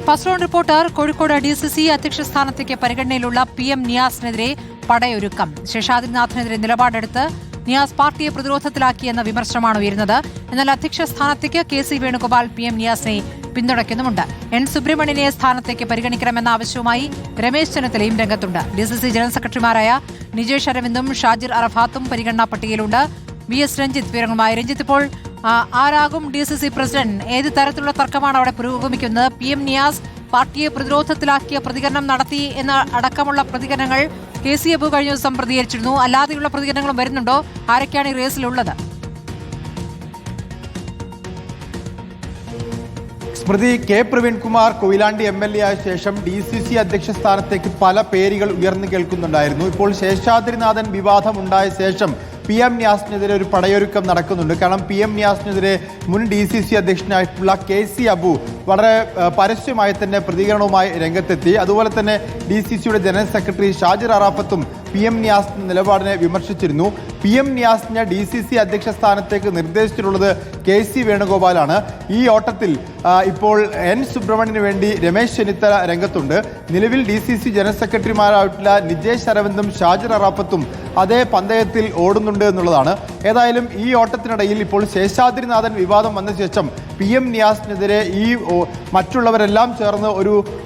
First round reporter Kozhikode DCC അധ്യക്ഷ സ്ഥാനത്തേക്ക് പരിഗണനയിലുള്ള PM നിയാസിനെതിരെ പടയൊരുക്കം. ശേഷാദ്രിനാഥിനെതിരെ നിലപാടെടുത്ത് നിയാസ് പാർട്ടിയെ പ്രതിരോധത്തിലാക്കിയെന്ന വിമർശനമാണ് ഉയരുന്നത്. എന്നാൽ അധ്യക്ഷ സ്ഥാനത്തേക്ക് KC വേണുഗോപാൽ PM നിയാസിനെ പിന്തുണയ്ക്കുന്നുമുണ്ട്. N സുബ്രഹ്മണ്യനെ സ്ഥാനത്തേക്ക് പരിഗണിക്കണമെന്ന ആവശ്യവുമായി രമേശ് ചെന്നിത്തലയും രംഗത്തുണ്ട്. DCC ജനറൽ സെക്രട്ടറിമാരായ നിജേഷ് അരവിന്ദും ഷാജിർ അറഫാത്തും പരിഗണനാ പട്ടികയിലുണ്ട്. VS രഞ്ജിത്ത് വിവരങ്ങളുമായി. രഞ്ജിത്ത്, ഇപ്പോൾ ആരാകും DCC പ്രസിഡന്റ്? ഏത് തരത്തിലുള്ള തർക്കമാണ് അവിടെ പുരോഗമിക്കുന്നത്? PM നിയാസ് പാർട്ടിയെ പ്രതിരോധത്തിലാക്കിയ പ്രതികരണം നടത്തി എന്ന അടക്കമുള്ള പ്രതികരണങ്ങൾ KC അബു കഴിഞ്ഞ ദിവസം പ്രതികരിച്ചിരുന്നു. അല്ലാതെയുള്ള പ്രതികരണങ്ങളും വരുന്നുണ്ടോ? ആരൊക്കെയാണ് ഈ റേസിലുള്ളത്? സ്മൃതി, K പ്രവീൺകുമാർ കൊയിലാണ്ടി MLA ആയ ശേഷം DCC അധ്യക്ഷ സ്ഥാനത്തേക്ക് പല പേരുകൾ ഉയർന്നു കേൾക്കുന്നുണ്ടായിരുന്നു. ഇപ്പോൾ ശേഷാദ്രിനാഥൻ വിവാദം ഉണ്ടായ ശേഷം PM നിയാസിനെതിരെ ഒരു പടയൊരുക്കം നടക്കുന്നുണ്ട്. കാരണം PM നിയാസിനെതിരെ മുൻ DCC അധ്യക്ഷനായിട്ടുള്ള KC അബു വളരെ പരസ്യമായി തന്നെ പ്രതികരണവുമായി രംഗത്തെത്തി. അതുപോലെ തന്നെ DCCയുടെ ജനറൽ സെക്രട്ടറി ഷാജിർ അറാഫത്തും PM നിയാസിന്റെ നിലപാടിനെ വിമർശിച്ചിരുന്നു. PM നിയാസിനെ DCC അധ്യക്ഷ സ്ഥാനത്തേക്ക് നിർദ്ദേശിച്ചിട്ടുള്ളത് KC വേണുഗോപാലാണ്. ഈ ഓട്ടത്തിൽ ഇപ്പോൾ N സുബ്രഹ്മണ്യന് വേണ്ടി രമേശ് ചെന്നിത്തല രംഗത്തുണ്ട്. നിലവിൽ DCC ജനറൽ സെക്രട്ടറിമാരായിട്ടുള്ള നിജേഷ് അരവിന്ദും ഷാജിർ അറാഫത്തും അതേ പന്തയത്തിൽ ഓടുന്നുണ്ട് എന്നുള്ളതാണ്. ഏതായാലും ഈ ഓട്ടത്തിനിടയിൽ ഇപ്പോൾ ശേഷാദ്രിനാഥൻ വിവാദം വന്ന ശേഷം PM നിയാസിനെതിരെ ഈ മറ്റുള്ളവരെല്ലാം ചേർന്ന്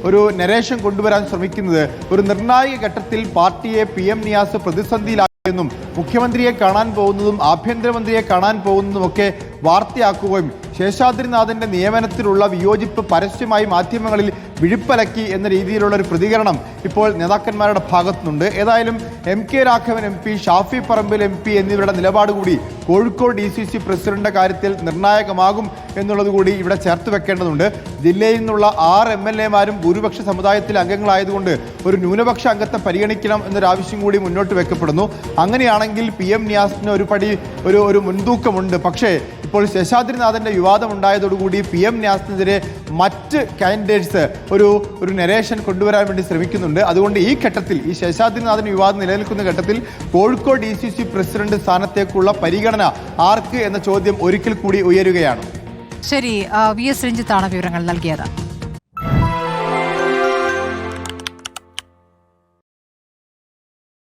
ഒരു നരേഷൻ കൊണ്ടുവരാൻ ശ്രമിക്കുന്നത് ഒരു നിർണായക ഘട്ടത്തിൽ പാർട്ടിയെ PM നിയാസ് പ്രതിസന്ധിയിലാക്കിയെന്നും മുഖ്യമന്ത്രിയെ കാണാൻ പോകുന്നതും ആഭ്യന്തരമന്ത്രിയെ കാണാൻ പോകുന്നതുമൊക്കെ വാർത്തയാക്കുകയും ശേഷാദ്രിനാഥന്റെ നിയമനത്തിലുള്ള വിയോജിപ്പ് പരസ്യമായി മാധ്യമങ്ങളിൽ വിഴുപ്പലക്കി എന്ന രീതിയിലുള്ള ഒരു പ്രതികരണം ഇപ്പോൾ നേതാക്കന്മാരുടെ ഭാഗത്തുനിന്നുണ്ട്. ഏതായാലും MK Raghavan MP, Shafi Parambil MP എന്നിവരുടെ നിലപാട് കൂടി കോഴിക്കോട് DCC പ്രസിഡന്റിന്റെ കാര്യത്തിൽ നിർണായകമാകും എന്നുള്ളത് കൂടി ഇവിടെ ചേർത്ത് വെക്കേണ്ടതുണ്ട്. ജില്ലയിൽ നിന്നുള്ള 6 MLA-മാരും ഭൂരിപക്ഷ സമുദായത്തിലെ അംഗങ്ങളായതുകൊണ്ട് ഒരു ന്യൂനപക്ഷ അംഗത്തെ പരിഗണിക്കണം എന്നൊരാവശ്യം കൂടി മുന്നോട്ട് വെക്കപ്പെടുന്നു. അങ്ങനെയാണെങ്കിൽ PM നിയാസിന് ഒരു മുൻതൂക്കമുണ്ട്. പക്ഷേ ഇപ്പോൾ ശേഷാദ്രിനാഥന്റെ വിവാദം ഉണ്ടായതോടുകൂടി PM നിയാസിനെതിരെ മറ്റ് കാൻഡിഡേറ്റ്സ് ഒരു നരേഷൻ കൊണ്ടുവരാൻ വേണ്ടി ശ്രമിക്കുന്നുണ്ട്. അതുകൊണ്ട് ഈ ഘട്ടത്തിൽ ഈ ശേഷാദ്രിനാഥൻ വിവാദം നിലനിൽക്കുന്ന ഘട്ടത്തിൽ കോഴിക്കോട് DCC പ്രസിഡന്റ് സ്ഥാനത്തേക്കുള്ള പരിഗണന ആർക്ക് എന്ന ചോദ്യം ഒരിക്കൽ കൂടി ഉയരുകയാണ്. ശരി, VS രഞ്ജിത്താണ് വിവരങ്ങൾ നൽകിയത്.